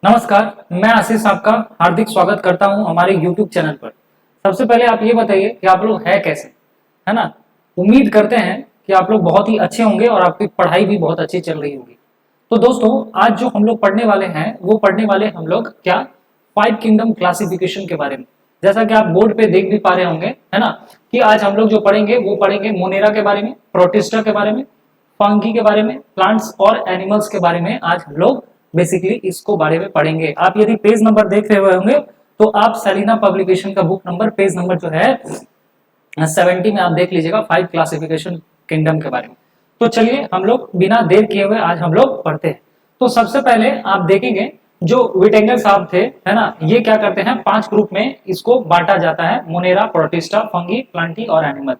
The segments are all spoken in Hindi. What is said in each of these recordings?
नमस्कार, मैं आशीष आपका हार्दिक स्वागत करता हूं हमारे YouTube चैनल पर। सबसे पहले आप ये बताइए कि आप लोग हैं कैसे, है ना। उम्मीद करते हैं कि आप लोग बहुत ही अच्छे होंगे और आपकी पढ़ाई भी बहुत अच्छी चल रही होगी। तो दोस्तों, आज जो हम लोग पढ़ने वाले हैं वो पढ़ने वाले हम लोग क्या, 5 किंगडम क्लासिफिकेशन के बारे में। जैसा कि आप बोर्ड पे देख भी पा रहे होंगे, है ना, कि आज हम लोग जो पढ़ेंगे वो पढ़ेंगे मोनेरा के बारे में, प्रोटिस्टा के बारे में, फंगी के बारे में, प्लांट्स और एनिमल्स के बारे में आज हम लोग बेसिकली इसको बारे में पढ़ेंगे। आप यदि पेज नंबर देख रहे होंगे तो आप सेलिना पब्लिकेशन का बुक नंबर, पेज नंबर जो है 70 में आप देख लीजिएगा, 5 क्लासिफिकेशन किंगडम के बारे में। तो चलिए हम लोग बिना देर किए हुए आज हम लोग पढ़ते हैं। तो सबसे पहले आप देखेंगे जो विटेंगर साहब थे, है ना, ये क्या करते हैं, 5 ग्रुप में इसको बांटा जाता है, मोनेरा, प्रोटिस्टा, फंगी, प्लांटी और एनिमल।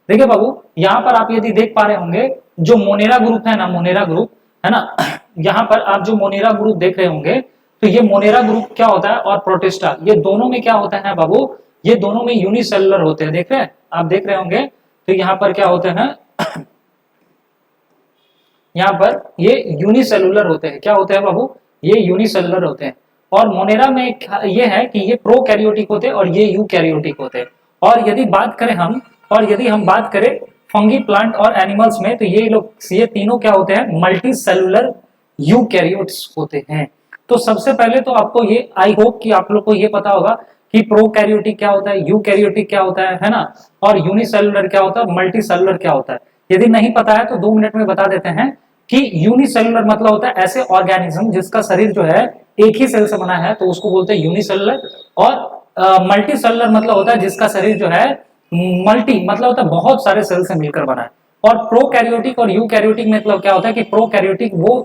देखिए बाबू, यहाँ पर आप यदि देख पा रहे होंगे जो मोनेरा ग्रुप है ना, मोनेरा ग्रुप है ना, यहाँ पर आप जो मोनेरा ग्रुप देख रहे होंगे, तो ये मोनेरा ग्रुप क्या होता है और प्रोटिस्टा, ये दोनों में क्या होता है बाबू, ये दोनों में यूनिसेलुलर होते हैं। देख रहे हैं, आप देख रहे होंगे, तो यहाँ पर क्या होते हैं, यहाँ पर ये यूनिसेलुलर होते हैं। क्या होते हैं बाबू, ये यूनिसेलुलर होते हैं। और मोनेरा में ये है कि ये प्रोकैरियोटिक होते हैं और ये यूकैरियोटिक होते हैं। और यदि बात करें हम, और यदि हम बात करें फंगी, प्लांट और एनिमल्स में, तो ये लोग, ये तीनों क्या होते हैं, मल्टी सेलुलर यूकैरियोट्स होते हैं। तो सबसे पहले तो आपको ये, आई होप कि आप लोग को ये पता होगा कि प्रोकैरियोटिक क्या होता है, यूकैरियोटिक क्या होता है ना, और यूनिसेलुलर क्या होता है, मल्टी सेलुलर क्या होता है। यदि नहीं पता है तो 2 मिनट में बता देते हैं कि यूनिसेलुलर मतलब होता है ऐसे ऑर्गेनिज्म जिसका शरीर जो है एक ही सेल से बना है, तो उसको बोलते हैं यूनिसेलुलर। और मल्टी सेलुलर मतलब होता है जिसका शरीर जो है मल्टी मतलब होता है बहुत सारे सेल से मिलकर बना है। और प्रोकैरियोटिक और यूकैरियोटिक मतलब क्या होता है कि प्रोकैरियोटिक वो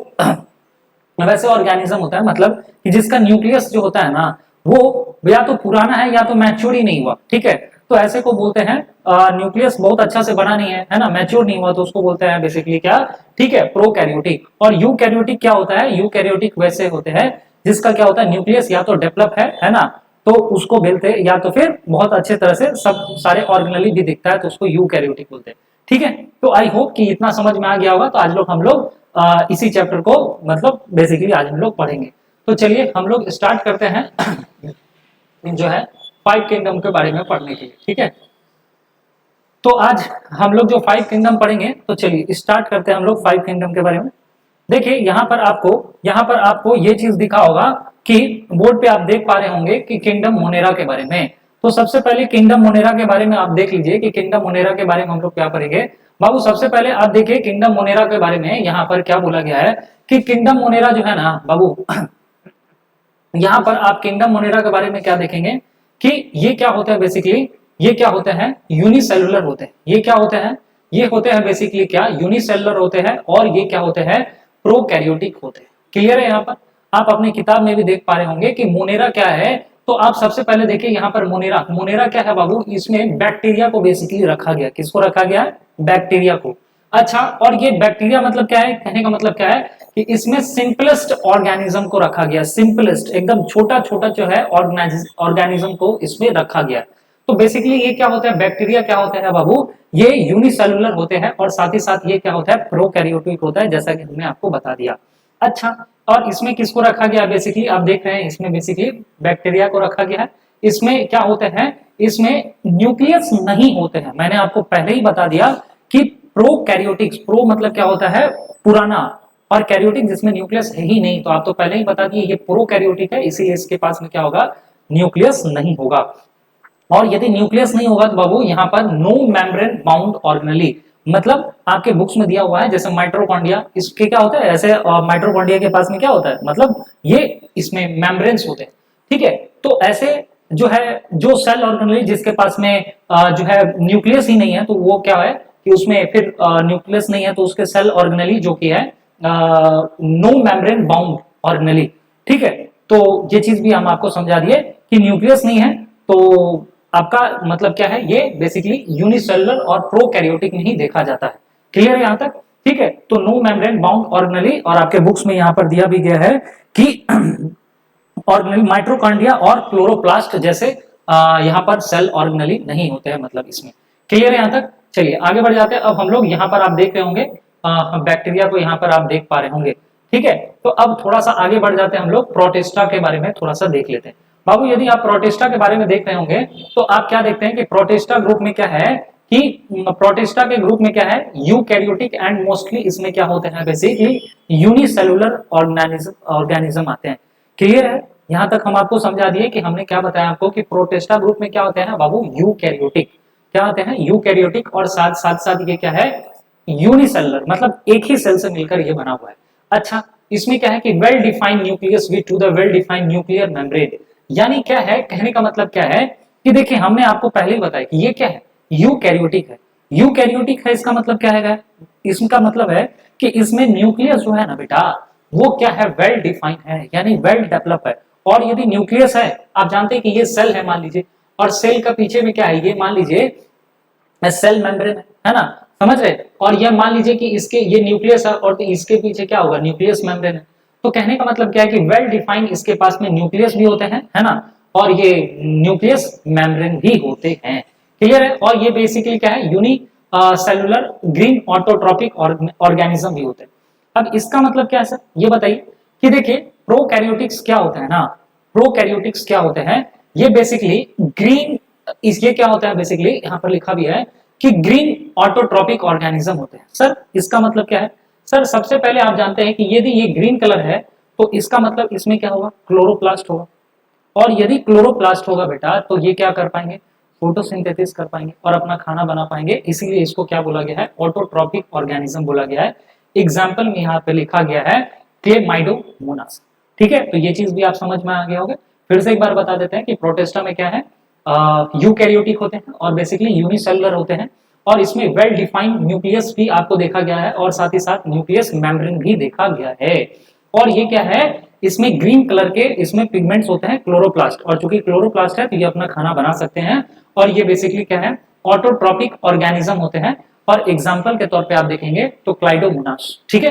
वैसे ऑर्गेनिज्म होता है, मतलब कि जिसका न्यूक्लियस जो होता है ना, वो या तो पुराना है या तो मैच्योर ही नहीं हुआ। ठीक है, तो ऐसे को बोलते हैं न्यूक्लियस बहुत अच्छा से बना नहीं है ना, मैच्योर नहीं हुआ, तो उसको बोलते हैं बेसिकली क्या, ठीक है, प्रोकैरियोटिक। और यूकैरियोटिक क्या होता है, यूकैरियोटिक वैसे होते हैं जिसका क्या होता है, न्यूक्लियस या तो डेवलप है ना, तो उसको बोलते हैं, या तो फिर बहुत अच्छे तरह से सब सारे ऑर्गेनली भी दिखता है, तो उसको यूकैरियोटिक बोलते हैं। ठीक है, तो आई होप कि इतना समझ में आ गया होगा। तो आज लोग हम लोग इसी चैप्टर को मतलब बेसिकली आज हम लोग पढ़ेंगे। तो चलिए हम लोग स्टार्ट करते हैं जो है 5 किंगडम के बारे में पढ़ने के लिए। ठीक है, तो आज हम लोग जो 5 किंगडम पढ़ेंगे, तो चलिए स्टार्ट करते हैं हम लोग 5 किंगडम के बारे में। देखिए यहाँ पर आपको ये चीज दिखा होगा कि बोर्ड पे आप देख पा रहे होंगे कि किंगडम मोनेरा के बारे में। तो सबसे पहले किंगडम मोनेरा के बारे में आप देख लीजिए कि किंगडम मोनेरा के बारे में हम लोग क्या पढ़ेंगे। बाबू सबसे पहले आप देखिए किंगडम मोनेरा के बारे में यहाँ पर क्या बोला गया है कि किंगडम मोनेरा जो है ना बाबू, यहाँ पर आप किंगडम मोनेरा के बारे में क्या देखेंगे कि ये क्या होता है, बेसिकली ये क्या होते हैं, यूनिसेलुलर होते हैं। ये क्या होते हैं, ये होते हैं बेसिकली क्या, यूनिसेलुलर होते हैं। और ये क्या होते हैं, प्रोकैरियोटिक होते हैं। क्लियर है, यहाँ पर आप अपनी किताब में भी देख पा रहे होंगे कि मोनेरा क्या है। तो आप सबसे पहले देखिए यहाँ पर मोनेरा, मोनेरा क्या है बाबू, इसमें बैक्टीरिया को बेसिकली रखा गया। किसको रखा गया है, बैक्टीरिया को। अच्छा, और ये बैक्टीरिया मतलब क्या है, कहने का मतलब क्या है कि इसमें सिंपलेस्ट ऑर्गेनिज्म को रखा गया, सिंपलेस्ट एकदम छोटा छोटा जो है ऑर्गेनिज्म को इसमें रखा गया। तो बेसिकली ये क्या होता है, बैक्टीरिया क्या होता है बाबू, ये यूनिसेलुलर होते हैं और साथ ही साथ ये क्या होता है, प्रोकैरियोटिक होता है, जैसा कि हमने आपको बता दिया। अच्छा, और इसमें किसको रखा गया, बेसिकली आप देख रहे हैं इसमें बेसिकली बैक्टीरिया को रखा गया है। इसमें क्या होते हैं, इसमें न्यूक्लियस नहीं होते हैं। मैंने आपको पहले ही बता दिया कि प्रोकैरियोटिक्स, प्रो मतलब क्या होता है, पुराना, और कैरियोटिक जिसमें न्यूक्लियस है ही नहीं। तो आप तो पहले ही बता दिए ये प्रोकैरियोटिक है, इसीलिए इसके पास में क्या होगा, न्यूक्लियस नहीं होगा। और यदि न्यूक्लियस नहीं होगा तो बाबू यहाँ पर नो मेम्ब्रेन बाउंड ऑर्गेनेली, मतलब आपके बुक्स में दिया हुआ है जैसे माइटोकॉन्ड्रिया, इसके क्या होता है, ऐसे माइटोकॉन्ड्रिया के पास में क्या होता है, मतलब ये इसमें मेम्ब्रेन्स होते हैं। ठीक है, तो ऐसे जो है, जो सेल ऑर्गेनेली जिसके पास में जो है न्यूक्लियस ही नहीं है, तो वो क्या है कि उसमें फिर न्यूक्लियस नहीं है, तो उसके सेल ऑर्गेनेली जो कि है नो मेम्ब्रेन बाउंड ऑर्गेनेली। ठीक है, तो ये चीज भी हम आपको समझा दिए कि न्यूक्लियस नहीं है तो आपका मतलब क्या है, ये बेसिकली यूनिसेलुलर और प्रोकैरियोटिक में ही देखा जाता है। क्लियर है यहाँ तक, ठीक है। तो नो मेम्ब्रेन बाउंड ऑर्गेनेली, और आपके बुक्स में यहाँ पर दिया भी गया है कि ऑर्गेनेली माइटोकॉन्ड्रिया और क्लोरोप्लास्ट जैसे यहाँ पर सेल ऑर्गेनेली नहीं होते हैं, मतलब इसमें। क्लियर है यहाँ तक, चलिए आगे बढ़ जाते हैं। अब हम लोग यहाँ पर आप देख रहे होंगे बैक्टीरिया को, यहाँ पर आप देख पा रहे होंगे ठीक है, तो अब थोड़ा सा आगे बढ़ जाते हैं हम लोग, प्रोटिस्टा के बारे में थोड़ा सा देख लेते हैं। बाबू यदि आप प्रोटिस्टा के बारे में देख रहे होंगे तो आप क्या देखते हैं कि प्रोटिस्टा ग्रुप में क्या है कि प्रोटिस्टा के ग्रुप में क्या है, यूकैरियोटिक एंड मोस्टली इसमें क्या होते हैं, बेसिकली यूनिसेलुलर ऑर्गेनिज्म आते हैं। क्लियर है, यहां तक हम आपको समझा दिए कि हमने क्या बताया आपको कि प्रोटिस्टा ग्रुप में क्या होते हैं ना बाबू, यूकैरियोटिक, क्या होते हैं यूकैरियोटिक, और साथ साथ साथ ये क्या है, यूनिसेलुलर, मतलब एक ही सेल से मिलकर ये बना हुआ है। अच्छा, इसमें क्या है कि well defined nucleus with two the well defined nuclear membrane, यानी क्या है, कहने का मतलब क्या है कि देखिए हमने आपको पहले ही बताया कि ये क्या है, यूकैरियोटिक है। यूकैरियोटिक है इसका मतलब क्या है, इसका मतलब है कि इसमें न्यूक्लियस जो है ना बेटा, वो क्या है, वेल डिफाइंड है, यानी वेल डेवलप है। और यदि न्यूक्लियस है, आप जानते हैं कि ये सेल है मान लीजिए, और सेल का पीछे में क्या है, ये मान लीजिए सेल मेम्ब्रेन है ना, समझ रहे, और ये मान लीजिए कि इसके ये न्यूक्लियस है और इसके पीछे क्या होगा, न्यूक्लियस मेम्ब्रेन है। तो कहने का मतलब क्या है कि वेल डिफाइंड इसके पास में न्यूक्लियस भी होते हैं, है ना, और ये न्यूक्लियस मेम्ब्रेन भी होते हैं। क्लियर है, और ये बेसिकली क्या है, unicellular green autotrophic organism भी होते हैं। अब इसका मतलब क्या है सर, ये बताइए कि देखिए प्रोकैरियोटिक्स क्या होता है ना, प्रोकैरियोटिक्स क्या होते हैं, ये बेसिकली ग्रीन, ये क्या होता है बेसिकली, यहाँ पर लिखा भी है कि ग्रीन ऑटोट्रॉपिक ऑर्गेनिज्म होते हैं। सर इसका मतलब क्या है, सर सबसे पहले आप जानते हैं कि यदि ये ग्रीन कलर है तो इसका मतलब इसमें क्या होगा, क्लोरोप्लास्ट होगा, और यदि क्लोरोप्लास्ट होगा बेटा तो ये क्या कर पाएंगे, फोटोसिंथेसिस कर पाएंगे और अपना खाना बना पाएंगे, इसीलिए इसको क्या बोला गया है, ऑटोट्रॉपिक ऑर्गेनिज्म बोला गया है। एग्जाम्पल में यहाँ पे लिखा गया है क्लेमाइडोमोनास। ठीक है, तो ये चीज भी आप समझ में आ गए होंगे। फिर से एक बार बता देते हैं कि प्रोटिस्टा में क्या है, यूकैरियोटिक होते हैं और बेसिकली यूनिसेलुलर होते हैं, और इसमें वेल डिफाइंड न्यूक्लियस भी आपको देखा गया है और साथ ही साथ न्यूक्लियस मेम्ब्रेन भी देखा गया है। और ये क्या है, इसमें ग्रीन कलर के इसमें पिगमेंट्स होते हैं क्लोरोप्लास्ट, और चूंकि क्लोरोप्लास्ट है तो ये अपना खाना बना सकते हैं, और ये बेसिकली क्या है, ऑटोट्रॉपिक ऑर्गेनिज्म होते हैं। और एग्जाम्पल के तौर पे आप देखेंगे तो क्लाइडोमोनास। ठीक है,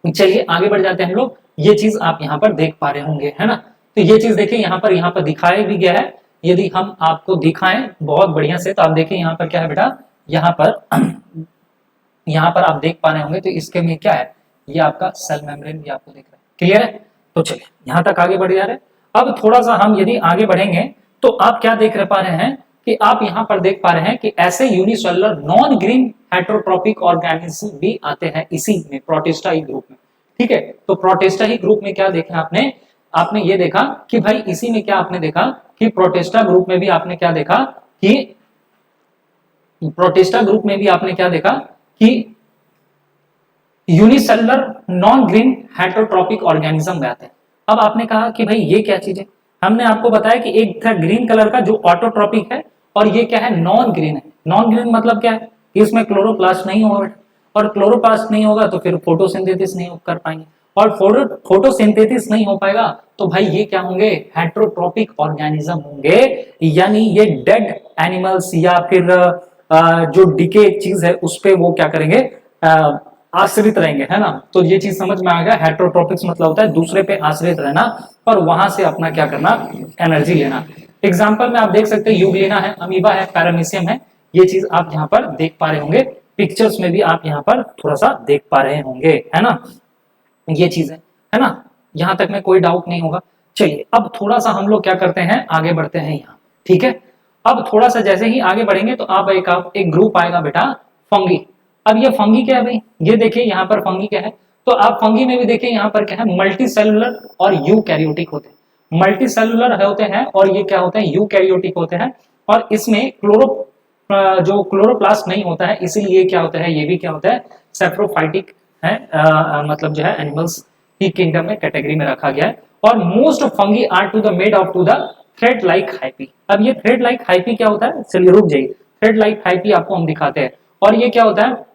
चलिए आगे बढ़ जाते हैं हम लोग। ये चीज आप यहाँ पर देख पा रहे होंगे, है ना, तो ये चीज देखिए यहाँ पर दिखाया भी गया है। यदि हम आपको दिखाएं बहुत बढ़िया से तो आप देखिए यहाँ पर क्या है बेटा, यहाँ पर यहाँ पर आप देख पा रहे होंगे, तो इसके में क्या है, ये आपका सेल मेम्ब्रेन भी आपको दिख रहा है। क्लियर है, तो चलिए यहाँ तक आगे बढ़ जा रहे हैं। अब थोड़ा सा हम यदि आगे बढ़ेंगे तो आप क्या देख पा रहे हैं कि आप यहाँ पर देख पा रहे हैं कि ऐसे unicellular non green heterotrophic organism भी आते हैं इसी में, प्रोटिस्टा ही ग्रुप में। ठीक है, तो प्रोटिस्टा ही ग्रुप में क्या देखा आपने, आपने ये देखा कि भाई इसी में क्या आपने देखा कि प्रोटिस्टा ग्रुप में भी आपने क्या देखा कि प्रोटिस्टा ग्रुप में भी आपने क्या देखा कि unicellular non green heterotrophic organism में आते हैं। अब आपने कहा कि भाई ये क्या चीज है, हमने आपको बताया कि एक था ग्रीन कलर का जो ऑटोट्रॉपिक है, और ये क्या है, नॉन ग्रीन है। नॉन ग्रीन मतलब क्या है कि इसमें क्लोरोप्लास्ट नहीं होगा, और क्लोरोप्लास्ट नहीं होगा तो फिर फोटोसिंथेसिस नहीं कर पाएंगे, और फोटोसिंथेसिस नहीं हो पाएगा तो भाई ये क्या होंगे, हेटरोट्रॉपिक ऑर्गेनिज्म होंगे, यानी ये डेड एनिमल्स या फिर जो डिके चीज है उस पे वो क्या करेंगे, आश्रित रहेंगे, है ना। तो ये चीज समझ में आ गया, हेटरोट्रॉपिक्स मतलब होता है दूसरे पे आश्रित रहना और वहां से अपना क्या करना, एनर्जी लेना। एग्जाम्पल में आप देख सकते हैं यूग्लिना है, अमीबा है, पैरामीशियम है, ये चीज आप यहाँ पर देख पा रहे होंगे, पिक्चर्स में भी आप यहाँ पर थोड़ा सा देख पा रहे होंगे, है ना, ये चीज है ना, यहाँ तक में कोई डाउट नहीं होगा। चलिए अब थोड़ा सा हम लोग क्या करते हैं, आगे बढ़ते हैं यहाँ। ठीक है, अब थोड़ा सा जैसे ही आगे बढ़ेंगे तो आप एक ग्रुप आएगा बेटा, फंगी। अब ये फंगी क्या है भाई, ये देखिए यहाँ पर फंगी क्या है, तो आप फंगी में भी देखिए यहाँ पर क्या है, मल्टी सेलुलर और यूकैरियोटिक होते हैं। मल्टी सेलुलर होते हैं और ये क्या होते हैं, यूकैरियोटिक होते हैं, और इसमें जो क्लोरोप्लास्ट नहीं होता है, इसीलिए क्या होता है, ये भी क्या होता है, सेप्रोफाइटिक है, मतलब जो है एनिमल्स की किंगडम में कैटेगरी में रखा गया है। और most fungi are to the made of to the thread like hyphae. अब ये थ्रेड लाइक हाइपी क्या होता है, चलिए रुक जाइए, थ्रेड लाइक हाइपी आपको हम दिखाते हैं। और ये क्या होता है,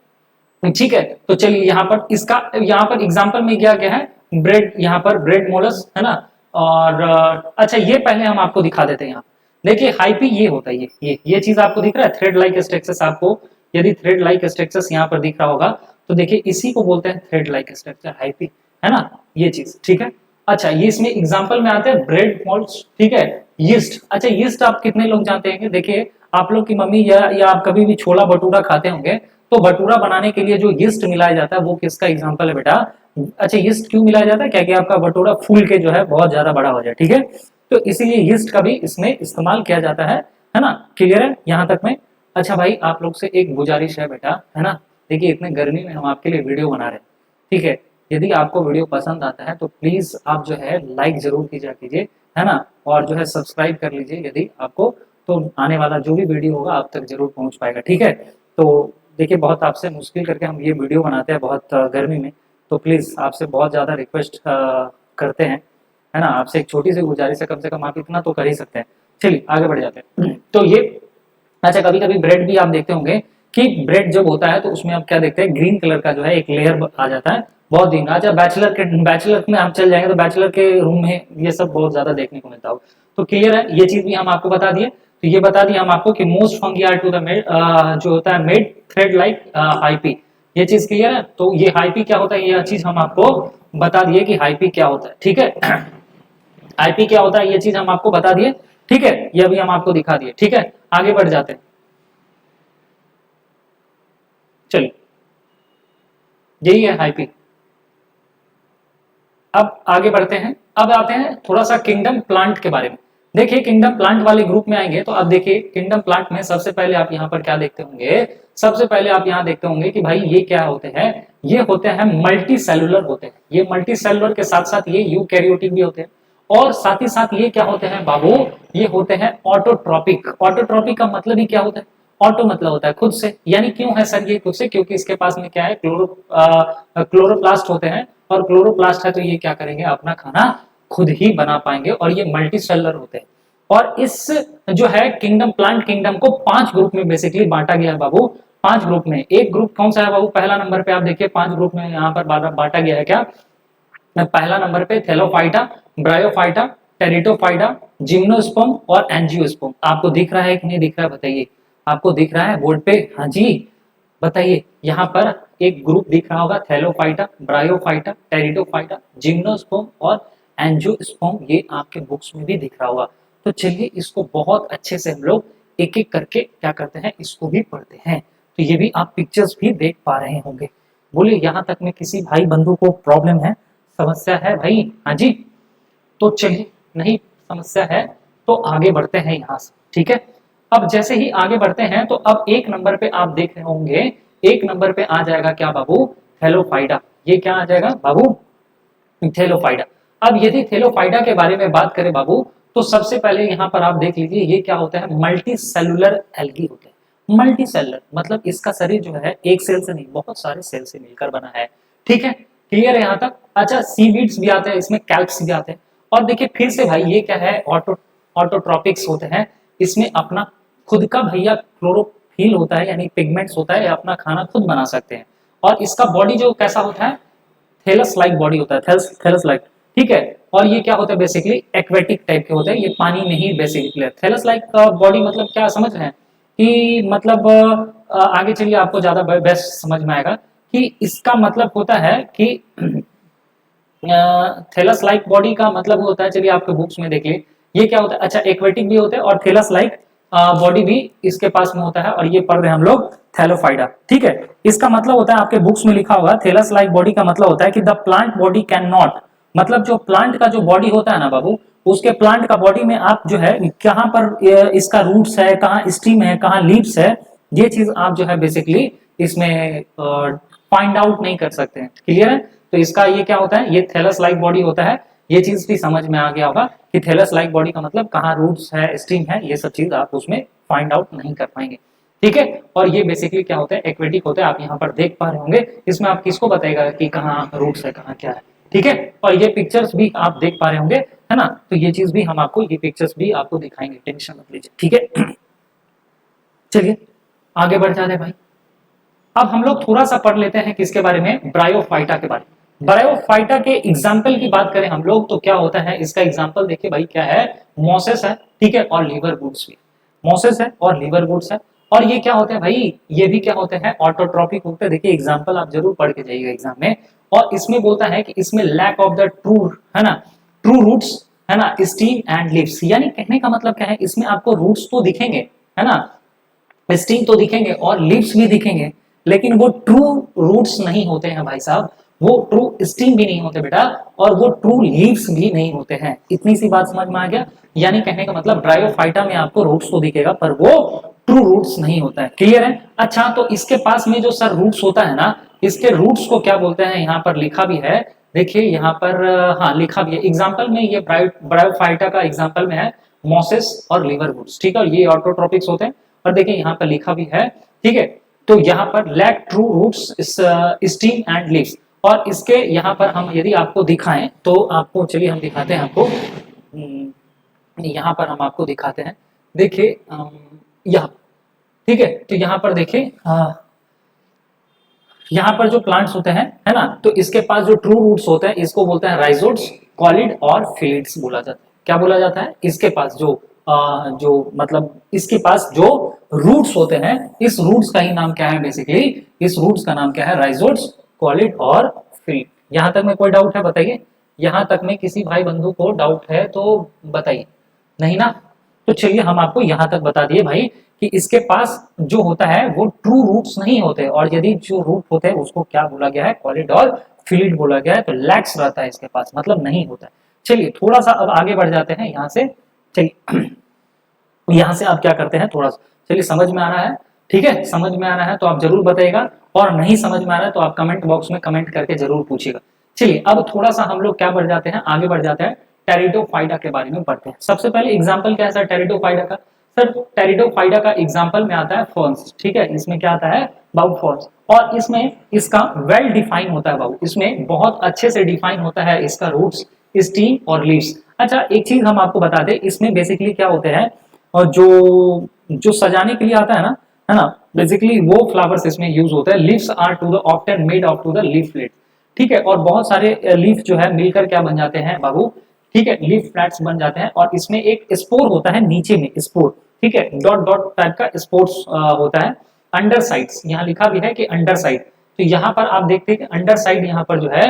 ठीक है, तो चलिए यहाँ पर इसका यहाँ पर एग्जांपल में क्या क्या है, ब्रेड, यहाँ पर ब्रेड मोलस है ना, और अच्छा ये पहले हम आपको दिखा देते हैं। यहाँ देखिए हाइपी ये होता है, ये चीज आपको दिख रहा है, थ्रेड लाइक स्ट्रक्चर्स। आपको यदि थ्रेड लाइक स्ट्रक्चर्स यहाँ पर दिख रहा होगा तो देखिए इसी को बोलते हैं थ्रेड लाइक स्ट्रक्चर, हाइपी, है ना, ये चीज। ठीक है, अच्छा ये इसमें एग्जांपल में आते हैं ब्रेड मोल्ड्स, ठीक है, यीस्ट। अच्छा यीस्ट आप कितने लोग जानते हैं, देखिए आप लोग की मम्मी या आप कभी भी छोला भटूरा खाते होंगे, तो भटूरा बनाने के लिए जो यीस्ट मिलाया जाता है वो किसका एग्जाम्पल है बेटा? अच्छा, यीस्ट क्यों मिलाया जाता है? क्या कि आपका भटूरा फूल के जो है बहुत ज्यादा बड़ा हो जाए, ठीक है। तो इसीलिए यीस्ट का भी इसमें इस्तेमाल किया जाता है ना। क्लियर है यहाँ तक में? अच्छा भाई, आप लोग से एक गुजारिश है बेटा, है ना। देखिए इतने गर्मी में हम आपके लिए वीडियो बना रहे हैं, ठीक है। यदि आपको वीडियो पसंद आता है तो प्लीज आप जो है लाइक जरूर कीजिए, है ना। और जो है सब्सक्राइब कर लीजिए यदि आपको, तो आने वाला जो भी वीडियो होगा आप तक जरूर पहुंच पाएगा, ठीक है। तो देखिए बहुत आपसे मुश्किल करके हम ये वीडियो बनाते हैं बहुत गर्मी में, तो प्लीज आपसे बहुत ज्यादा रिक्वेस्ट करते हैं, है ना। आपसे एक छोटी सी गुजारिश है, कम से कम आप इतना तो कर ही सकते हैं। चलिए आगे बढ़ जाते हैं। तो ये, अच्छा कभी कभी ब्रेड भी आप देखते होंगे कि ब्रेड जब होता है तो उसमें आप क्या देखते हैं, ग्रीन कलर का जो है एक लेयर आ जाता है बहुत दिन। अच्छा बैचलर में आप चल जाएंगे तो बैचलर के रूम में ये सब बहुत ज्यादा देखने को मिलता हो। तो क्लियर है, ये चीज भी हम आपको बता दिए। तो ये बता दिया हम आपको कि most fungi are to the made, जो होता है मेड थ्रेड लाइक हाईपी, ये चीज क्लियर है। तो ये हाईपी क्या होता है, ये चीज हम आपको बता दिए कि हाईपी क्या होता है, ठीक है। आईपी क्या होता है ये चीज हम आपको बता दिए, ठीक है। ये अभी हम आपको दिखा दिए, ठीक है। आगे बढ़ जाते हैं, चलिए यही है आईपी। अब आगे बढ़ते हैं, अब आते हैं थोड़ा सा किंगडम प्लांट के बारे में। देखिए किंगडम प्लांट वाले ग्रुप में आएंगे तो अब देखिए किंगडम प्लांट में सबसे पहले आप यहाँ पर क्या देखते होंगे, सबसे पहले आप यहाँ देखते होंगे कि भाई ये क्या होते हैं, ये होते हैं मल्टी सेलुलर होते हैं। ये मल्टी सेलुलर के साथ साथ ये यूकैरियोटिक भी होते हैं, और साथ ही साथ ये क्या होते हैं बाबू, ये होते हैं ऑटोट्रॉपिक। ऑटोट्रॉपिक का मतलब ही क्या होता है, ऑटो मतलब होता है खुद से, यानी क्यों है सर ये खुद से, क्योंकि इसके पास में क्या है, क्लोरोप्लास्ट होते हैं, और क्लोरोप्लास्ट है तो ये क्या करेंगे, अपना खाना खुद ही बना पाएंगे, और ये मल्टी सेलुलर होते हैं। और इस जो है किंगडम प्लांट किंगडम को 5 ग्रुप में बेसिकली बांटा गया है बाबू। 5 ग्रुप में, एक ग्रुप कौन सा है बाबू, पहला नंबर पे आप देखिए 5 ग्रुप में यहाँ पर बांटा गया है क्या, पहला नंबर पे थैलोफाइटा, ब्रायोफाइटा, टेरिटोफाइटा, जिम्नोस्पर्म और एंजियोस्पर्म। आपको दिख रहा है कि नहीं दिख रहा है बताइए, आपको दिख रहा है बोर्ड पे? हाँ जी बताइए। यहाँ पर एक ग्रुप दिख रहा होगा, थैलोफाइटा, ब्रायोफाइटा, टेरिटोफाइटा, जिम्नोस्पर्म और एंजियोस्पर्म, ये आपके बुक्स में भी दिख रहा होगा। तो चलिए इसको बहुत अच्छे से हम लोग एक एक करके क्या करते हैं, इसको भी पढ़ते हैं। तो ये भी आप पिक्चर्स भी देख पा रहे होंगे। बोलिए यहाँ तक में किसी भाई बंधु को प्रॉब्लम है, समस्या है भाई? हाँ जी। तो चलिए, नहीं समस्या है तो आगे बढ़ते हैं यहाँ से, ठीक है। अब जैसे ही आगे बढ़ते हैं तो अब एक नंबर पे आप देख रहे होंगे, एक नंबर पे आ जाएगा क्या बाबू, थैलोफाइडा। ये क्या आ जाएगा बाबू, थैलोफाइडा। अब यदि थैलोफाइडा के बारे में बात करें बाबू, तो सबसे पहले यहाँ पर आप देख लीजिए ये क्या होता है, मल्टी सेलुलर एल्गी होते हैं। मल्टी सेलुलर मतलब इसका शरीर जो है एक सेल से नहीं बहुत सारे सेल से मिलकर बना है, ठीक है। क्लियर है यहाँ तक? अच्छा सीवीड्स भी आते हैं इसमें, कैल्प्स भी आते हैं। और देखिए फिर से भाई ये क्या है, ऑटोट्रॉपिक्स होते हैं। इसमें अपना खुद का भैया क्लोरोफिल होता है, यानी पिगमेंट्स होता है, अपना खाना खुद बना सकते हैं। और इसका बॉडी जो कैसा होता है, थैलस लाइक बॉडी होता है, थैलस लाइक, ठीक है। और ये क्या होता है बेसिकली, एक्वेटिक टाइप के होते हैं, ये पानी में ही बेसिकली। थैलस लाइक बॉडी मतलब क्या समझ रहे हैं कि मतलब आगे चलिए आपको ज्यादा बेस्ट समझ में आएगा कि इसका मतलब होता है कि थैलस लाइक बॉडी का मतलब होता है, चलिए आपके बुक्स में देखिए ये क्या होता है। अच्छा एक्वेटिक भी होते हैं और थैलस लाइक बॉडी भी इसके पास में होता है, और ये पढ़ रहे हैं हम लोग थैलोफाइडा, ठीक है। इसका मतलब होता है आपके बुक्स में लिखा होगा, थैलस लाइक बॉडी का मतलब होता है कि the plant body can not, मतलब जो प्लांट का जो बॉडी होता है ना बाबू, उसके प्लांट का बॉडी में आप जो है कहाँ पर इसका रूट्स है, कहाँ स्टीम है, कहाँ लीव्स है, ये चीज आप जो है बेसिकली इसमें फाइंड आउट नहीं कर सकते हैं। क्लियर है? तो इसका ये क्या होता है, ये थैलस लाइक बॉडी होता है। ये चीज भी समझ में आ गया होगा कि थैलस लाइक बॉडी का मतलब कहाँ रूट्स है, स्टीम है, ये सब चीज आप उसमें फाइंड आउट नहीं कर पाएंगे, ठीक है। और ये बेसिकली क्या होता है, एक्वेटिक होता है। आप यहाँ पर देख पा रहे होंगे, इसमें आप किसको बताएगा कि कहाँ रूट्स है, कहाँ क्या है, ठीक है। और ये पिक्चर्स भी आप देख पा रहे होंगे, है ना। तो ये चीज भी हम आपको, ये पिक्चर्स भी आपको दिखाएंगे, टेंशन मत लीजिए, ठीक है। चलिए आगे बढ़ जाते हैं भाई। अब हम लोग थोड़ा सा पढ़ लेते हैं किसके बारे में, ब्रायोफाइटा के बारे में। ब्रायोफाइटा के एग्जाम्पल की बात करें हम लोग तो क्या होता है, इसका एग्जाम्पल देखिए भाई क्या है, मोसेस है, ठीक है, और लीवर वुड्स भी। मोसेस है और लीवर वुड्स है। और ये क्या होते हैं भाई, ये भी क्या होते हैं, ऑटोट्रॉपिक होते हैं। देखिए एग्जाम्पल आप जरूर पढ़ के जाइएगा एग्जाम में। और इसमें बोलता है कि इसमें लैक ऑफ द ट्रू, है ना, ट्रू रूट्स, है ना, स्टीम एंड लीव्स। यानी कहने का मतलब क्या है, इसमें आपको रूट्स तो दिखेंगे, है ना, स्टीम तो दिखेंगे और लीव्स भी दिखेंगे, लेकिन वो ट्रू रूट्स नहीं होते हैं भाई साहब, वो ट्रू स्टीम भी नहीं होते बेटा, और वो ट्रू लीव्स भी नहीं होते हैं। इतनी सी बात समझ में आ गया? यानी कहने का मतलब ब्रायोफाइटा में आपको रूट्स तो दिखेगा पर वो ट्रू रूट्स नहीं होता है। क्लियर है? अच्छा, तो इसके पास में जो सर रूट्स होता है ना, इसके रूट्स को क्या बोलते हैं, यहाँ पर लिखा भी है, देखिए यहाँ पर हाँ लिखा भी है एग्जाम्पल में, ये ब्रायोफाइटा का एग्जाम्पल में है मॉसेस और लीवर रूट्स, ठीक है, और ये ऑटोट्रोपिक्स होते हैं। और देखिए यहाँ पर लिखा भी है, ठीक है, तो यहाँ पर lack true roots stem and leaves. और इसके यहाँ पर हम यदि आपको दिखाएं तो आपको, चलिए हम दिखाते हैं आपको, यहाँ पर हम आपको दिखाते हैं, देखिए यहाँ, ठीक है, तो यहाँ पर देखिए यहाँ पर जो प्लांट्स होते हैं, है ना, तो इसके पास जो ट्रू रूट्स होते हैं इसको बोलते हैं राइजोड्स, कॉलिड और फिलिड्स बोला जाता है। क्या बोला जाता है? इसके पास जो मतलब इसके पास जो रूट्स होते हैं, इस रूट्स का ही नाम क्या है बेसिकली, इस रूट्स का नाम क्या है, राइजोड्स, कॉलिड और फिलिड। यहाँ तक में कोई डाउट है बताइए? यहाँ तक में किसी भाई बंधु को डाउट है तो बताइए, नहीं ना? तो चलिए हम आपको यहाँ तक बता दिए भाई कि इसके पास जो होता है वो ट्रू रूट्स नहीं होते, और यदि जो रूट होते हैं उसको क्या बोला गया है, कॉलिड और फिलिड बोला गया है, तो लैक्स रहता है इसके पास, मतलब नहीं होता है। चलिए थोड़ा सा अब आगे बढ़ जाते हैं यहाँ से, चलिए यहाँ से आप क्या करते हैं, थोड़ा सा चलिए समझ में आ रहा है, ठीक है, समझ में आ रहा है तो आप जरूर बताइएगा, और नहीं समझ में आ रहा है तो आप कमेंट बॉक्स में कमेंट करके जरूर पूछिएगा। चलिए अब थोड़ा सा हम लोग क्या बढ़ जाते हैं, आगे बढ़ जाते हैं, टेरिडोफाइटा के बारे में पढ़ते हैं। सबसे पहले एग्जाम्पल क्या है सर टेरिडोफाइटा का? सर टेरिडोफाइटा का एग्जाम्पल में आता है फर्न्स, ठीक है, इसमें क्या आता है, बाबू फर्न्स, और इसमें इसका वेल डिफाइन होता है बाबू, इसमें बहुत अच्छे से डिफाइन होता है इसका रूट्स, स्टीम और लीव्स। अच्छा एक चीज हम आपको बता दें, इसमें बेसिकली क्या होते हैं, और जो जो सजाने के लिए आता है ना, बेसिकली वो फ्लावर्स इसमें यूज होता है। Leaves are to the often made of to the leaflet, ठीक है, और बहुत सारे लीफ जो है मिलकर क्या बन जाते हैं बाबू, ठीक है, लीफ फ्लैट्स बन जाते हैं, और इसमें एक स्पोर होता है नीचे में, स्पोर, ठीक है, डॉट डॉट टाइप का स्पोर्स होता है अंडर साइड्स, यहाँ लिखा भी है कि अंडर साइड। तो यहाँ पर आप देखते हैं कि अंडर साइड यहाँ पर जो है,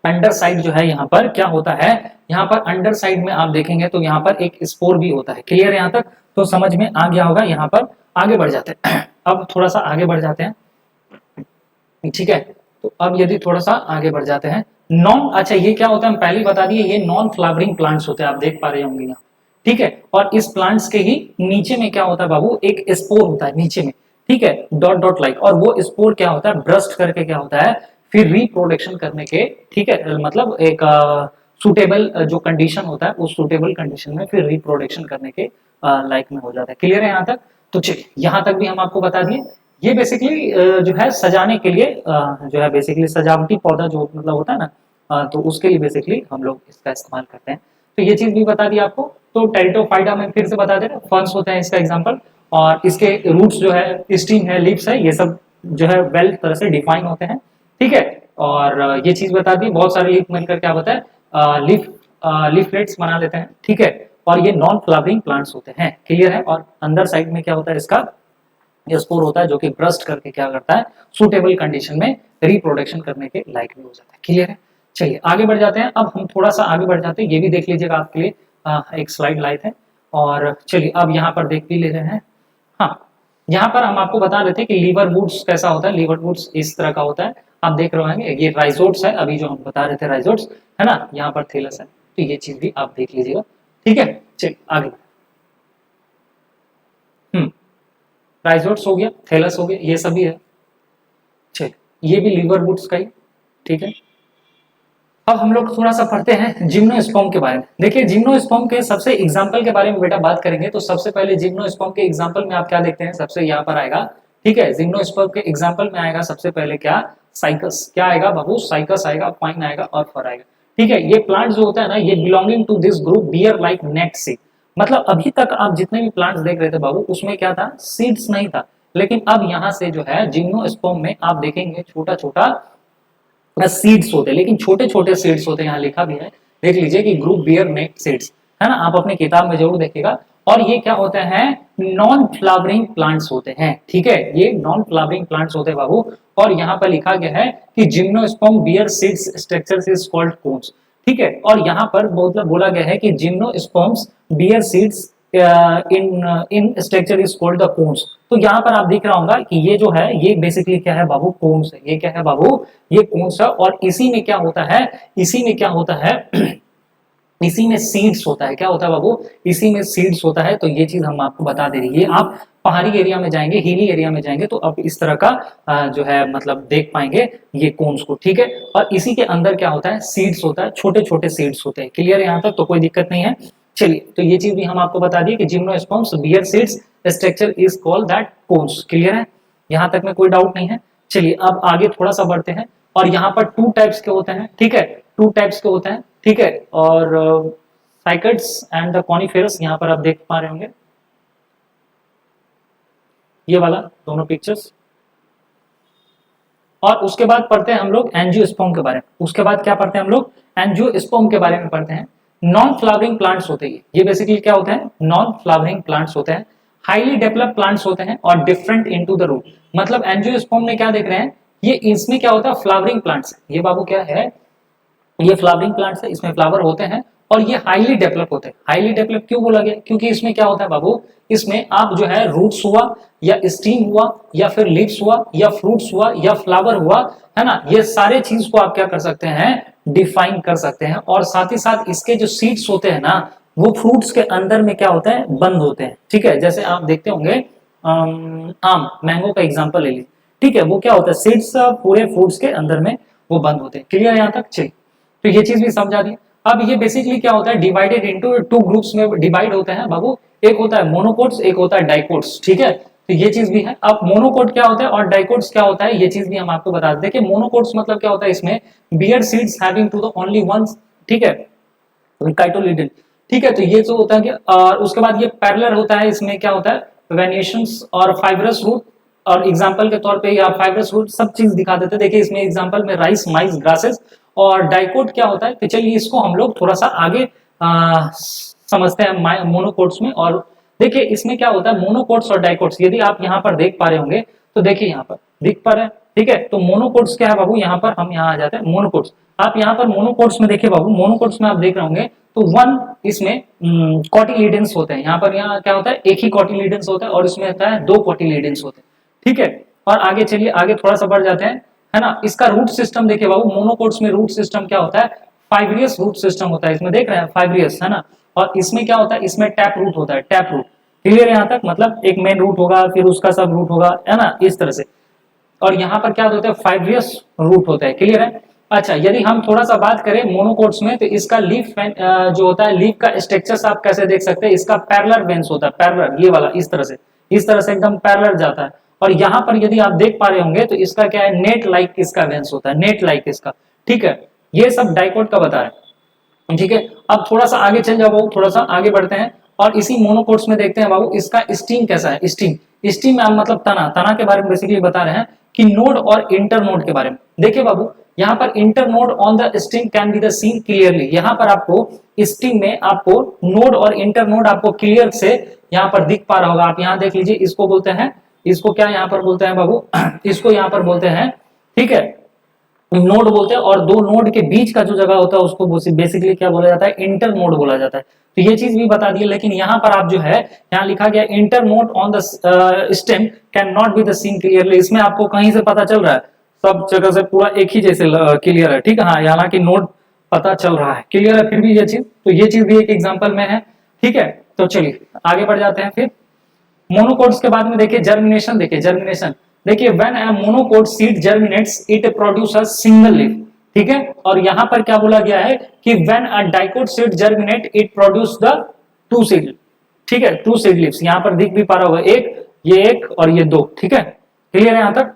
अंडर साइड जो है यहाँ पर क्या होता है, यहाँ पर अंडर साइड में आप देखेंगे तो यहाँ पर एक स्पोर भी होता है। क्लियर है यहाँ तक? तो समझ में आ गया होगा। यहाँ पर आगे बढ़ जाते हैं अब थोड़ा सा आगे बढ़ जाते हैं, ठीक है, तो अब यदि थोड़ा सा आगे बढ़ जाते हैं, नॉन, अच्छा ये क्या होता है हम पहले ही बता दिए, ये नॉन फ्लावरिंग प्लांट्स होते हैं, आप देख पा रहे होंगे यहाँ, ठीक है, और इस प्लांट्स के ही नीचे में क्या होता है बाबू, एक स्पोर होता है नीचे में, ठीक है, डॉट डॉट लाइक, और वो स्पोर क्या होता है, ब्रस्ट करके क्या होता है, फिर रिप्रोडक्शन करने के, ठीक है, मतलब एक सुटेबल जो कंडीशन होता है उस सुटेबल कंडीशन में फिर रिप्रोडक्शन करने के लाइक में हो जाता है। क्लियर है यहाँ तक? तो चलिए यहाँ तक भी हम आपको बता दिए। ये बेसिकली जो है सजाने के लिए जो है बेसिकली सजावटी पौधा जो मतलब होता है ना, तो उसके लिए बेसिकली हम लोग इसका इस्तेमाल करते हैं। तो ये चीज भी बता दी आपको। तो टेरिडोफाइटा में फिर से बता दे रहे हैं, फर्न्स होते हैं इसका एग्जांपल, और इसके रूट्स जो है, स्टीम है, लीव्स है, ये सब जो है वेल तरह से डिफाइन होते हैं, ठीक है, और ये चीज बता दी, बहुत सारे लीफ मिलकर क्या होता है, लीफलेट्स बना देते हैं, ठीक है, और ये नॉन फ्लावरिंग प्लांट्स होते हैं। क्लियर है? और अंदर साइड में क्या होता है, इसका स्पोर होता है जो कि ब्रस्ट करके क्या करता है, सुटेबल कंडीशन में रिप्रोडक्शन करने के लायक भी हो जाता है। क्लियर है? चलिए आगे बढ़ जाते हैं। अब हम थोड़ा सा आगे बढ़ जाते हैं, ये भी देख लीजिएगा आपके लिए एक स्लाइड लाए थे, और चलिए अब यहाँ पर देख भी ले रहे हैं। हाँ, यहाँ पर हम आपको बता देते हैं कि लीवर वुड्स कैसा होता है। लीवर वुड्स इस तरह का होता है, आप देख रहे होंगे, ये राइजोड्स है, अभी जो हम बता रहे थे राइजोड्स, है ना, यहाँ पर थैलस है, तो ये चीज भी आप देख लीजिएगा, ठीक है। चलिए आगे, राइजोड्स हो गया, थैलस हो गया, ये सभी है। चलिए ये भी लीवर वुड्स का ही, ठीक है। अब हम लोग थोड़ा सा पढ़ते हैं जिम्नोस्पर्म के बारे में। देखिए जिम्नोस्पर्म के सबसे एग्जांपल के बारे में बेटा बात करेंगे, तो सबसे पहले जिम्नोस्पर्म के एग्जांपल में आप क्या देखते हैं, सबसे यहाँ पर आएगा, ठीक है, जिम्नोस्पर्म के एग्जांपल में आएगा सबसे पहले क्या, साइकस, क्या आएगा बाबू, साइकस आएगा, पाइन आएगा और फर आएगा, ठीक है। ये प्लांट जो होता है ना, ये belonging to this group bear like net seed, मतलब अभी तक आप जितने भी प्लांट्स देख रहे थे बाबू, उसमें क्या था, सीड्स नहीं था, लेकिन अब यहाँ से जो है जिम्नोस्पर्म में आप देखेंगे छोटा छोटा सीड्स होते हैं, लेकिन छोटे छोटे सीड्स होते हैं, यहाँ लिखा भी है, देख लीजिए कि ग्रुप बियर नेट सीड्स, है ना, आप अपने किताब में जरूर देखिएगा। और ये क्या होते हैं, नॉन फ्लावरिंग प्लांट्स होते हैं, ठीक है, ये नॉन फ्लावरिंग प्लांट्स होते हैं बाबू। और यहाँ पर लिखा गया है कि gymnosperm bear seeds structure is called cones, ठीक है, और यहाँ पर मतलब बोला गया है कि gymnosperms bear seeds in structure is called the cones. तो यहाँ पर आप देख रहा होगा कि ये जो है ये बेसिकली क्या है बाबू, कोन्स है। ये क्या है बाबू, ये कोन्स है। और इसी में क्या होता है, इसी में क्या होता है इसी में सीड्स होता है। क्या होता है बाबू, इसी में सीड्स होता है। तो ये चीज हम आपको बता दे रही है। आप पहाड़ी एरिया में जाएंगे, हिली एरिया में जाएंगे तो अब इस तरह का जो है मतलब देख पाएंगे ये कोन्स को, ठीक है। और इसी के अंदर क्या होता है, सीड्स होता है, छोटे छोटे सीड्स होते हैं। क्लियर है यहाँ तक, तो कोई दिक्कत नहीं है। चलिए, तो ये चीज भी हम आपको बता दिए कि gymnosperms bear seeds structure is called that cones. Clear है, यहाँ तक में कोई डाउट नहीं है। चलिए अब आगे थोड़ा सा बढ़ते हैं। और यहाँ पर 2 टाइप्स के होते हैं, ठीक है, 2 टाइप्स के होते हैं, ठीक है। और साइकड्स एंड द कॉनिफेरस यहाँ पर आप देख पा रहे होंगे, ये वाला दोनों पिक्चर्स। और उसके बाद पढ़ते हैं हम लोग एंजियोस्पर्म के बारे में। उसके बाद क्या पढ़ते हैं हम लोग, एंजियोस्पर्म के बारे में पढ़ते हैं। नॉन फ्लावरिंग प्लांट्स होते हैं ये बेसिकली क्या होते हैं, नॉन फ्लावरिंग प्लांट्स होते हैं, हाईली डेवलप्ड प्लांट्स होते हैं और डिफरेंट इनटू द रूट। मतलब एंजियोस्पर्म में क्या देख रहे हैं, ये इसमें क्या होता है, फ्लावरिंग प्लांट्स। ये बाबू क्या है, ये फ्लावरिंग प्लांट्स है, इसमें फ्लावर होते हैं और ये हाईली डेवलप होते हैं। हाईली डेवलप क्यों बोला गया, क्योंकि इसमें क्या होता है बाबू, इसमें आप जो है रूट्स हुआ या स्टीम हुआ या फिर लीव्स हुआ या फ्रूट्स हुआ या फ्लावर हुआ, है ना, ये सारे चीज को आप क्या कर सकते हैं, डिफाइन कर सकते हैं। और साथ ही साथ इसके जो सीड्स होते हैं ना, वो फ्रूट्स के अंदर में क्या होता है, बंद होते हैं, ठीक है। जैसे आप देखते होंगे आम, मैंगो का एग्जाम्पल ले लीजिए, ठीक है, वो क्या होता है, सीड्स पूरे फ्रूट्स के अंदर में वो बंद होते हैं। क्लियर है यहाँ तक, चलिए, तो ये चीज भी समझा दी। अब ये बेसिकली क्या होता है, डिवाइडेड इनटू 2 ग्रुप्स में डिवाइड होते हैं बाबू। एक होता है मोनोकोट्स, एक होता है डाइकोट्स, ठीक है। तो ये चीज भी है। अब मोनोकोट क्या होता है और डाइकोट्स क्या होता है, ये चीज भी हम आपको बता देते हैं कि मोनोकोट्स मतलब क्या होता है, इसमें bear seeds having to the only one, ठीक है, काइटोलिडन, ठीक है। तो ये जो होता है कि, और उसके बाद ये पैरेलल होता है, इसमें क्या होता है, वेनिएशंस और फाइब्रस रूट। और एग्जांपल के तौर पे या फाइब्रस रूट सब चीज दिखा देते हैं। देखिए इसमें एग्जांपल में राइस, माइस, ग्रासेस। और डाइकोट क्या होता है, तो चलिए इसको हम लोग थोड़ा सा आगे समझते हैं मोनोकोट्स में। और देखिए इसमें क्या होता है, मोनोकोट्स और डाइकोट्स, यदि आप यहाँ पर देख पा रहे होंगे तो देखिए यहाँ पर दिख पा रहे हैं, ठीक है। तो मोनोकोट्स क्या है बाबू, यहाँ पर हम यहाँ आ जाते हैं मोनोकोट्स। आप यहाँ पर मोनोकोट्स में देखिए बाबू, मोनोकोट्स में आप देख रहे होंगे तो 1 इसमें कॉटिलीडेंस होते हैं। यहाँ पर यहाँ क्या होता है, एक ही कॉटिलीडेंस होता है और इसमें होता है 2 कॉटिलीडेंस होते हैं, ठीक है। और आगे चलिए, आगे थोड़ा सा बढ़ जाते हैं, है ना। इसका रूट सिस्टम देखिए बाबू, मोनोकोट्स में रूट सिस्टम क्या होता है, फाइब्रियस रूट सिस्टम होता है। इसमें देख रहे हैं फाइब्रियस, है ना। और इसमें क्या होता है, इसमें टैप रूट होता है, टैप रूट। क्लियर है यहाँ तक, मतलब एक मेन रूट होगा फिर उसका सब रूट होगा, है ना, इस तरह से। और यहाँ पर क्या होता है, फाइब्रियस रूट होता है। क्लियर है। अच्छा, यदि हम थोड़ा सा बात करें मोनोकोट्स में, तो इसका लीफ जो होता है, लीफ का स्ट्रक्चर आप कैसे देख सकते हैं, इसका पैरेलल वेन्स होता है, पैरेलल, ये वाला इस तरह से एकदम पैरेलल जाता है। और यहाँ पर यदि आप देख पा रहे होंगे तो इसका क्या है, नेट लाइक इसका वेन्स होता है, नेट लाइक इसका, ठीक है। ये सब डाइकोट का बता है, ठीक है। अब थोड़ा सा आगे चल जाओ बाबू, थोड़ा सा आगे बढ़ते हैं और इसी मोनोकोट्स में देखते हैं बाबू, इसका स्टीम कैसा है। स्टीम में मतलब तना के बारे में बेसिकली बता रहे हैं कि नोड और इंटर नोड के बारे में। देखिए बाबू, यहाँ पर internode on the stem can be the seen clearly. यहाँ पर आपको स्टीम में आपको नोड और इंटर नोड आपको क्लियर से यहाँ पर दिख पा रहा होगा। आप यहाँ देख लीजिए, इसको बोलते हैं, इसको क्या यहाँ पर बोलते हैं बाबू, इसको यहाँ पर बोलते हैं, ठीक है, नोड बोलते हैं। और 2 नोड के बीच का जो जगह होता है उसको बेसिकली क्या बोला जाता है, इंटर नोड बोला जाता है। तो ये चीज भी बता दी। लेकिन यहाँ पर आप जो है, यहाँ लिखा गया internode on the stem can not be the seen clearly. इसमें आपको कहीं से पता चल रहा है, सब जगह से पूरा एक ही जैसे क्लियर है, ठीक है। हाँ, हालांकि नोड पता चल रहा है, क्लियर है, फिर भी ये चीज, तो ये चीज भी एक एग्जाम्पल में है, ठीक है। तो चलिए आगे बढ़ जाते हैं। फिर मोनोकोट्स के बाद में देखिए जर्मिनेशन। देखिए जर्मिनेशन, देखिए when a monocot seed germinates it produce a single leaf, ठीक है। और यहाँ पर क्या बोला गया है कि when a dicot seed germinate it produce the 2 seed, ठीक है, 2 सीड लीव्स। यहाँ पर दिख भी पा रहा होगा, ये एक और ये 2, ठीक है। क्लियर है यहाँ तक,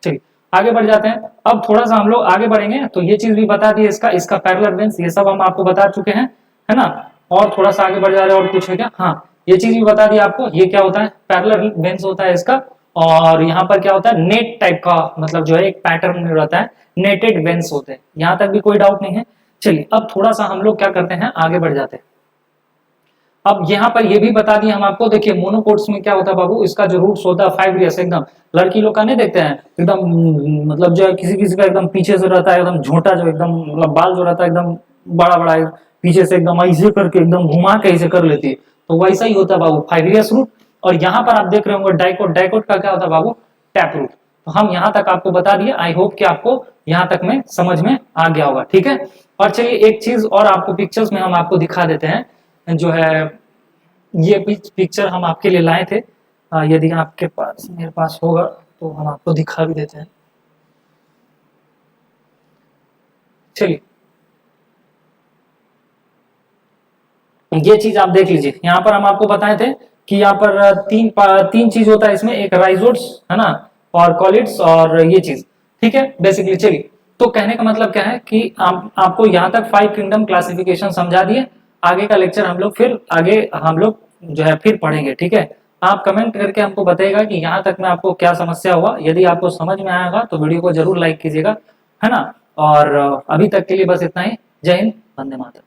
ठीक। आगे बढ़ जाते हैं। अब थोड़ा सा हम लोग आगे बढ़ेंगे तो ये चीज भी बता दी, इसका पैरेलल वेन्स, ये सब हम आपको बता चुके हैं, है ना। और थोड़ा सा आगे बढ़ जा रहे हैं, और कुछ है क्या, हाँ, ये चीज भी बता दी आपको, ये क्या होता है, पैरेलल वेन्स होता है इसका। और यहाँ पर क्या होता है, नेट टाइप का, मतलब जो है एक पैटर्न में रहता है, नेटेड वेन्स होते हैं। यहाँ तक भी कोई डाउट नहीं है। चलिए अब थोड़ा सा हम लोग क्या करते हैं, आगे बढ़ जाते हैं। अब यहाँ पर ये भी बता दिए हम आपको। देखिए मोनोकोट्स में क्या होता है बाबू, इसका जो रूट्स होता है फाइब्रियस, एकदम लड़की लोग का नहीं देखते हैं, एकदम मतलब जो है किसी किसी का एकदम पीछे से रहता है, एकदम झोटा, जो एकदम मतलब बाल जो रहता है एकदम बड़ा बड़ा पीछे से एकदम ऐसे करके एकदम घुमा के ऐसे कर लेती है, तो वैसा ही होता है बाबू फाइब्रियस रूट। और यहाँ पर आप देख रहे होंगे डाइकोट, डाइकोट का क्या होता है बाबू, टैप रूट। तो हम यहाँ तक आपको बता दिए, आई होप कि आपको यहाँ तक में समझ में आ गया होगा, ठीक है। और चलिए एक चीज और आपको पिक्चर्स में हम आपको दिखा देते हैं, जो है ये पिक्चर हम आपके लिए लाए थे, यदि आपके पास, मेरे पास होगा तो हम आपको दिखा भी देते हैं। चलिए ये चीज आप देख लीजिए, यहाँ पर हम आपको बताए थे कि यहाँ पर तीन चीज होता है इसमें, एक राइजोट्स है ना, और कॉलिड्स और ये चीज, ठीक है बेसिकली। चलिए तो कहने का मतलब क्या है कि आपको यहाँ तक 5 किंगडम क्लासिफिकेशन समझा दिए। आगे का लेक्चर हम लोग फिर आगे हम लोग जो है फिर पढ़ेंगे, ठीक है। आप कमेंट करके हमको बताइएगा कि यहाँ तक में आपको क्या समस्या हुआ। यदि आपको समझ में आएगा तो वीडियो को जरूर लाइक कीजिएगा, है ना। और अभी तक के लिए बस इतना ही। जय हिंद, वंदे मातरम।